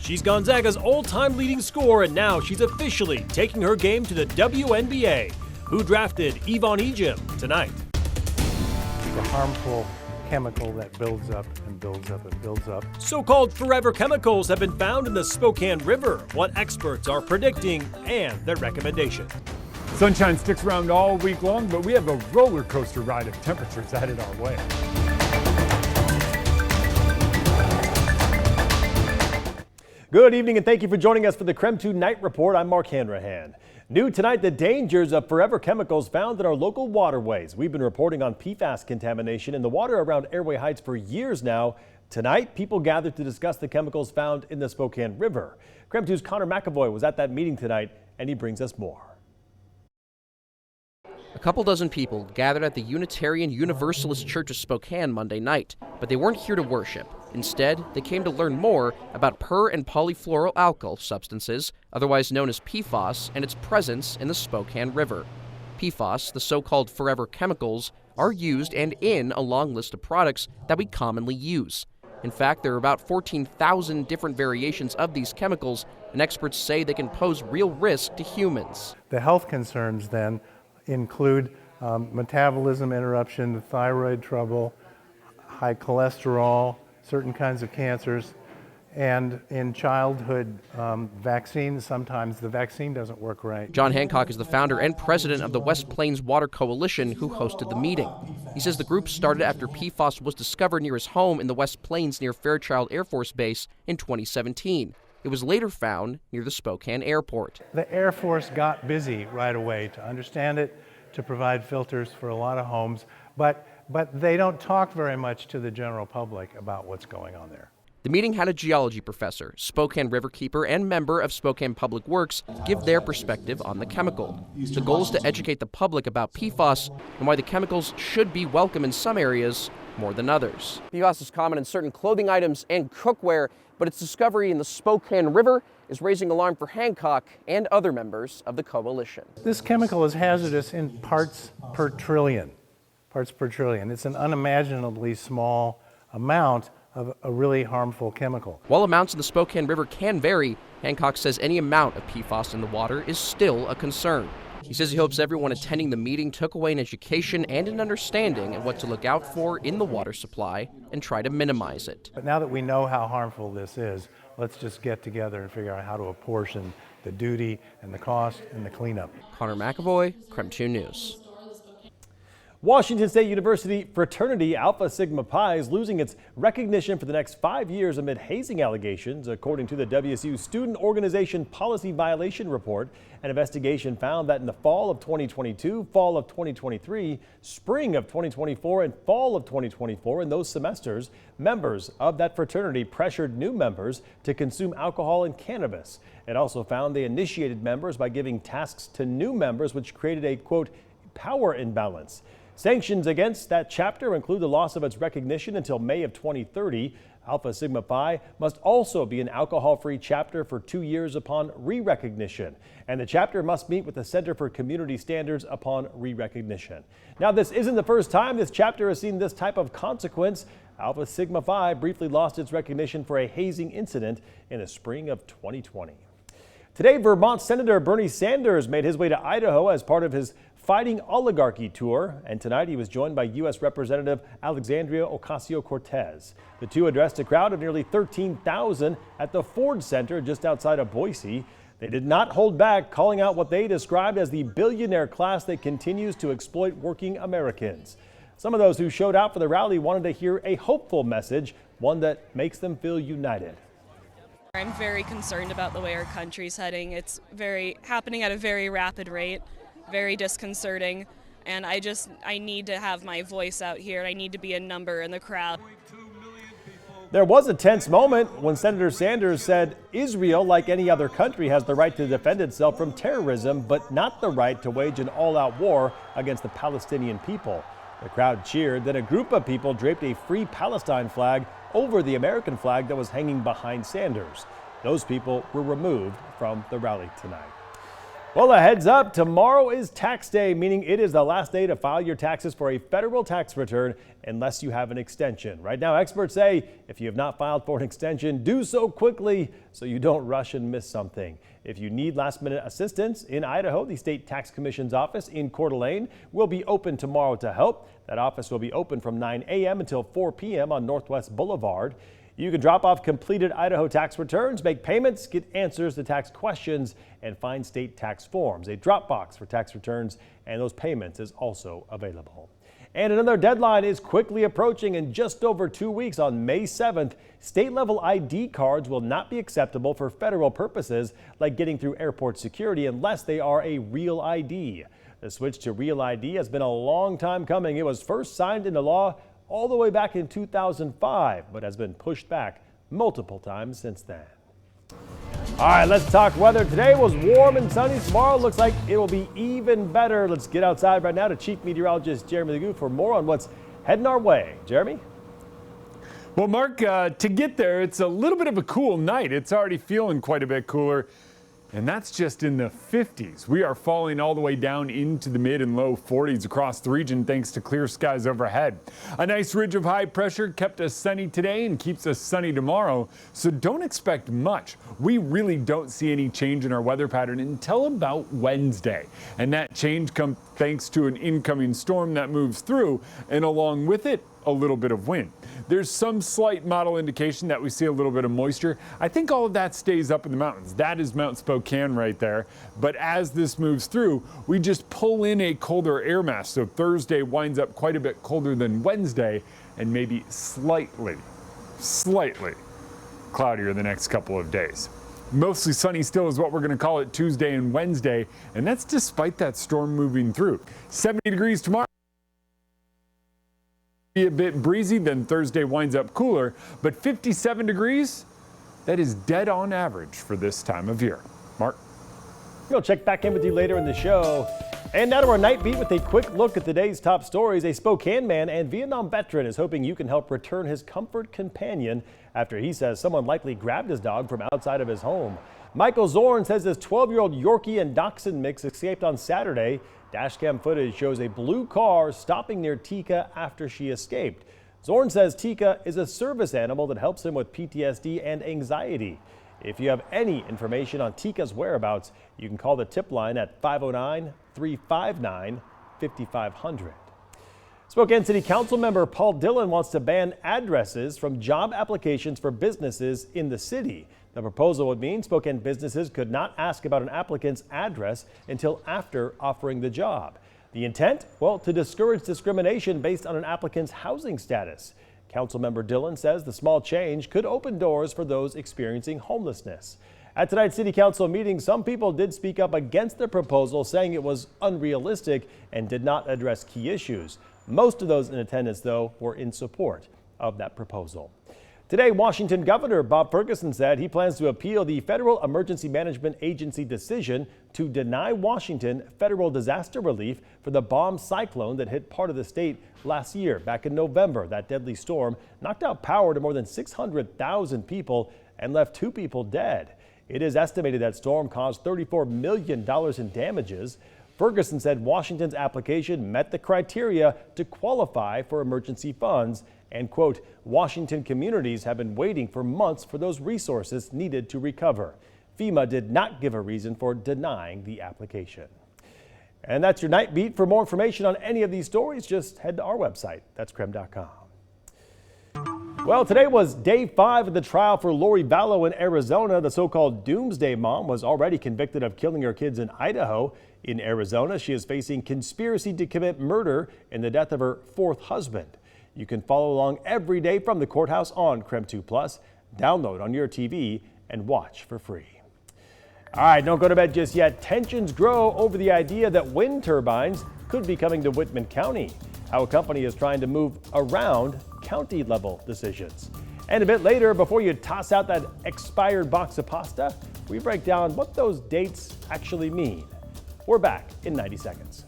She's Gonzaga's all-time leading scorer, and now she's officially taking her game to the WNBA. Who drafted Yvonne Ejim tonight? The harmful chemical that builds up and builds up and builds up. So-called forever chemicals have been found in the Spokane River, what experts are predicting, and their recommendation. Sunshine sticks around all week long, but we have a roller coaster ride of temperatures headed our way. Good evening and thank you for joining us for the KREM 2 Night Report. I'm Mark Hanrahan. New tonight, the dangers of forever chemicals found in our local waterways. We've been reporting on PFAS contamination in the water around Airway Heights for years now. Tonight, people gathered to discuss the chemicals found in the Spokane River. KREM 2's Connor McAvoy was at that meeting tonight, and he brings us more. A couple dozen people gathered at the Unitarian Universalist Church of Spokane Monday night, but they weren't here to worship. Instead, they came to learn more about per- and polyfluoroalkyl substances, otherwise known as PFAS, and its presence in the Spokane River. PFAS, the so-called forever chemicals, are used and in a long list of products that we commonly use. In fact, there are about 14,000 different variations of these chemicals, and experts say they can pose real risk to humans. The health concerns then include metabolism interruption, thyroid trouble, high cholesterol, certain kinds of cancers, and in childhood vaccines, sometimes the vaccine doesn't work right. John Hancock is the founder and president of the West Plains Water Coalition who hosted the meeting. He says the group started after PFAS was discovered near his home in the West Plains near Fairchild Air Force Base in 2017. It was later found near the Spokane airport. The Air Force got busy right away to understand it, to provide filters for a lot of homes, but they don't talk very much to the general public about what's going on there. The meeting had a geology professor, Spokane riverkeeper, and member of Spokane Public Works give their perspective on the chemical. The goal is to educate the public about PFAS and why the chemicals should be welcome in some areas more than others. PFAS is common in certain clothing items and cookware, but its discovery in the Spokane River is raising alarm for Hancock and other members of the coalition. This chemical is hazardous in parts per trillion. It's an unimaginably small amount of a really harmful chemical. While amounts in the Spokane River can vary, Hancock says any amount of PFAS in the water is still a concern. He says he hopes everyone attending the meeting took away an education and an understanding of what to look out for in the water supply and try to minimize it. But now that we know how harmful this is, let's just get together and figure out how to apportion the duty and the cost and the cleanup. Connor McAvoy, KREM 2 News. Washington State University fraternity Alpha Sigma Pi is losing its recognition for the next 5 years amid hazing allegations, according to the WSU Student Organization Policy Violation Report. An investigation found that in the fall of 2022, fall of 2023, spring of 2024, and fall of 2024, in those semesters, members of that fraternity pressured new members to consume alcohol and cannabis. It also found they initiated members by giving tasks to new members, which created a, quote, power imbalance. Sanctions against that chapter include the loss of its recognition until May of 2030. Alpha Sigma Pi must also be an alcohol-free chapter for 2 years upon re-recognition. And the chapter must meet with the Center for Community Standards upon re-recognition. Now, this isn't the first time this chapter has seen this type of consequence. Alpha Sigma Phi briefly lost its recognition for a hazing incident in the spring of 2020. Today, Vermont Senator Bernie Sanders made his way to Idaho as part of his Fighting Oligarchy tour, and tonight he was joined by U.S. Representative Alexandria Ocasio-Cortez. The two addressed a crowd of nearly 13,000 at the Ford Center just outside of Boise. They did not hold back, calling out what they described as the billionaire class that continues to exploit working Americans. Some of those who showed out for the rally wanted to hear a hopeful message, one that makes them feel united. I'm very concerned about the way our country's heading. It's happening at a very rapid rate. Very disconcerting, and I need to have my voice out here, and I need to be a number in the crowd. There was a tense moment when Senator Sanders said Israel, like any other country, has the right to defend itself from terrorism, but not the right to wage an all-out war against the Palestinian people. The crowd cheered, then a group of people draped a Free Palestine flag over the American flag that was hanging behind Sanders. Those people were removed from the rally tonight. Well, a heads up, tomorrow is tax day, meaning it is the last day to file your taxes for a federal tax return unless you have an extension. Right now, experts say if you have not filed for an extension, do so quickly so you don't rush and miss something. If you need last-minute assistance in Idaho, the State Tax Commission's office in Coeur d'Alene will be open tomorrow to help. That office will be open from 9 a.m. until 4 p.m. on Northwest Boulevard. You can drop off completed Idaho tax returns, make payments, get answers to tax questions, and find state tax forms. A drop box for tax returns and those payments is also available. And another deadline is quickly approaching. In just over 2 weeks, on May 7th, state-level ID cards will not be acceptable for federal purposes like getting through airport security unless they are a real ID. The switch to real ID has been a long time coming. It was first signed into law all the way back in 2005, but has been pushed back multiple times since then. All right, let's talk weather. Today was warm and sunny. Tomorrow looks like it will be even better. Let's get outside right now to Chief Meteorologist Jeremy Legoo for more on what's heading our way. Jeremy? Well, Mark, to get there, it's a little bit of a cool night. It's already feeling quite a bit cooler. And that's just in the 50s. We are falling all the way down into the mid and low 40s across the region thanks to clear skies overhead. A nice ridge of high pressure kept us sunny today and keeps us sunny tomorrow, so don't expect much. We really don't see any change in our weather pattern until about Wednesday. And that change comes thanks to an incoming storm that moves through, and along with it, a little bit of wind. There's some slight model indication that we see a little bit of moisture. I think all of that stays up in the mountains. That is Mount Spokane right there. But as this moves through, we just pull in a colder air mass. So Thursday winds up quite a bit colder than Wednesday and maybe slightly cloudier the next couple of days. Mostly sunny still is what we're going to call it Tuesday and Wednesday. And that's despite that storm moving through. 70 degrees tomorrow. Be a bit breezy, then Thursday winds up cooler, but 57 degrees, that is dead on average for this time of year. Mark? We'll check back in with you later in the show. And now to our night beat with a quick look at today's top stories. A Spokane man and Vietnam veteran is hoping you can help return his comfort companion after he says someone likely grabbed his dog from outside of his home. Michael Zorn says his 12-year-old Yorkie and Dachshund mix escaped on Saturday. Dashcam footage shows a blue car stopping near Tika after she escaped. Zorn says Tika is a service animal that helps him with PTSD and anxiety. If you have any information on Tika's whereabouts, you can call the tip line at 509-359-5500. Spokane City Council member Paul Dillon wants to ban addresses from job applications for businesses in the city. The proposal would mean Spokane businesses could not ask about an applicant's address until after offering the job. The intent? Well, to discourage discrimination based on an applicant's housing status. Councilmember Dillon says the small change could open doors for those experiencing homelessness. At tonight's City Council meeting, some people did speak up against the proposal, saying it was unrealistic and did not address key issues. Most of those in attendance, though, were in support of that proposal. Today, Washington Governor Bob Ferguson said he plans to appeal the Federal Emergency Management Agency decision to deny Washington federal disaster relief for the bomb cyclone that hit part of the state last year. Back in November, that deadly storm knocked out power to more than 600,000 people and left 2 people dead. It is estimated that storm caused $34 million in damages. Ferguson said Washington's application met the criteria to qualify for emergency funds and, quote, Washington communities have been waiting for months for those resources needed to recover. FEMA did not give a reason for denying the application. And that's your night beat. For more information on any of these stories, just head to our website. That's KREM.com. Well, today was day 5 of the trial for Lori Vallow in Arizona. The so-called doomsday mom was already convicted of killing her kids in Idaho. In Arizona, she is facing conspiracy to commit murder in the death of her 4th husband. You can follow along every day from the courthouse on KREM 2+. Download on your TV and watch for free. All right, don't go to bed just yet. Tensions grow over the idea that wind turbines could be coming to Whitman County. How a company is trying to move around county-level decisions. And a bit later, before you toss out that expired box of pasta, we break down what those dates actually mean. We're back in 90 seconds.